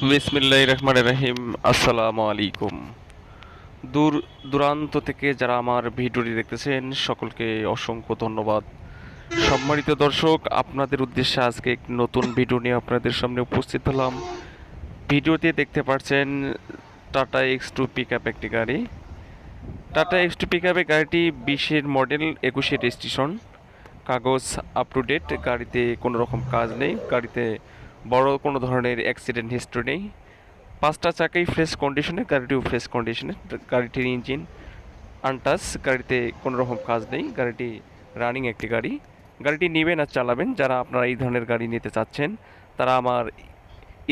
বিসমিল্লাহির রহমানির রহিম। আসসালামু আলাইকুম। দূর দূরান্ত থেকে যারা আমার ভিডিওটি দেখতেছেন সকলকে অসংখ্য ধন্যবাদ। সম্মানিত দর্শক, আপনাদের উদ্দেশ্যে আজকে একটি নতুন ভিডিও নিয়ে আপনাদের সামনে উপস্থিত হলাম। ভিডিওতে দেখতে পাচ্ছেন টাটা X2 পিকআপ একটি গাড়ি। টাটা X2 পিকআপে গাড়িটি 20-এর মডেল, 21-এর রেজিস্ট্রেশন, কাগজ আপ টু ডেট। গাড়িতে কোনো রকম কাজ নেই, গাড়িতে বড় কোনো ধরনের অ্যাক্সিডেন্ট হিস্ট্রি নেই। পাঁচটা চাকাই ফ্রেশ কন্ডিশনে, গাড়িটিও ফ্রেশ কন্ডিশনে। গাড়িটির ইঞ্জিন আনটাচ, গাড়িতে কোনো রকম কাজ নেই, গাড়িটি রানিং একটি গাড়ি। গাড়িটি নেবেন আর চালাবেন যারা আপনারা এই ধরনের গাড়ি নিতে চাচ্ছেন, তারা আমার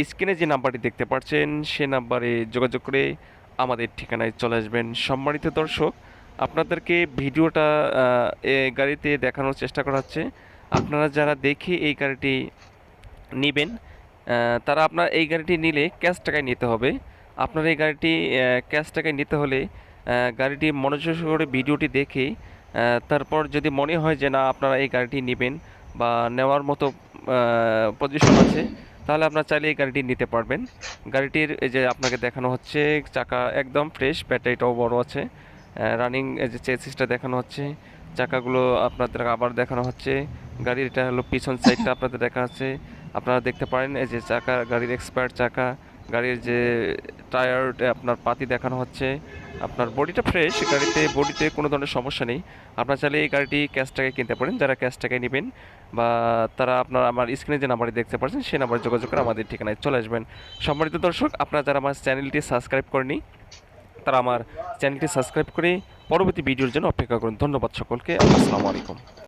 স্ক্রিনে যে নাম্বারটি দেখতে পাচ্ছেন সে নাম্বারে যোগাযোগ করে আমাদের ঠিকানায় চলে আসবেন। সম্মানিত দর্শক, আপনাদেরকে ভিডিওটা গাড়িতে দেখানোর চেষ্টা করা হচ্ছে। আপনারা যারা দেখে এই গাড়িটি নেবেন, তারা আপনার এই গাড়িটি নিলে ক্যাশ টাকায় নিতে হবে। আপনার এই গাড়িটি ক্যাশ টাকায় নিতে হলে গাড়িটি মনোযোগ করে ভিডিওটি দেখে তারপর যদি মনে হয় যে না আপনারা এই গাড়িটি নেবেন বা নেওয়ার মতো পজিশন আছে, তাহলে আপনার চাইলে এই গাড়িটি নিতে পারবেন। গাড়িটির এই যে আপনাকে দেখানো হচ্ছে, চাকা একদম ফ্রেশ, ব্যাটারিটাও বড় আছে, রানিং এই যে চেসিসটা দেখানো হচ্ছে, চাকাগুলো আপনাদের আবার দেখানো হচ্ছে। গাড়ির এটা হলো পিছন সাইডটা আপনাদের দেখা হচ্ছে। আপনারা দেখতে পারেন এই যে চাকা, গাড়ির এক্সপায়ার চাকা, গাড়ির যে টায়ার, আপনার পাতি দেখানো হচ্ছে। আপনার বডিটা ফ্রেশ, গাড়িতে বডিতে কোনো ধরনের সমস্যা নেই। আপনার চাইলে এই গাড়িটি ক্যাশ টাকায় কিনতে পারেন। যারা ক্যাশ টাকায় নেবেন বা তারা আপনার আমার স্ক্রিনে যে নাম্বারটি দেখতে পাচ্ছেন সেই নাম্বারে যোগাযোগ করে আমাদের ঠিকানায় চলে আসবেন। সম্মানিত দর্শক, আপনারা যারা আমার চ্যানেলটি সাবস্ক্রাইব করেনি তারা আমার চ্যানেলটি সাবস্ক্রাইব করে পরবর্তী ভিডিওর জন্য অপেক্ষা করুন। ধন্যবাদ সকলকে। আসসালামু আলাইকুম।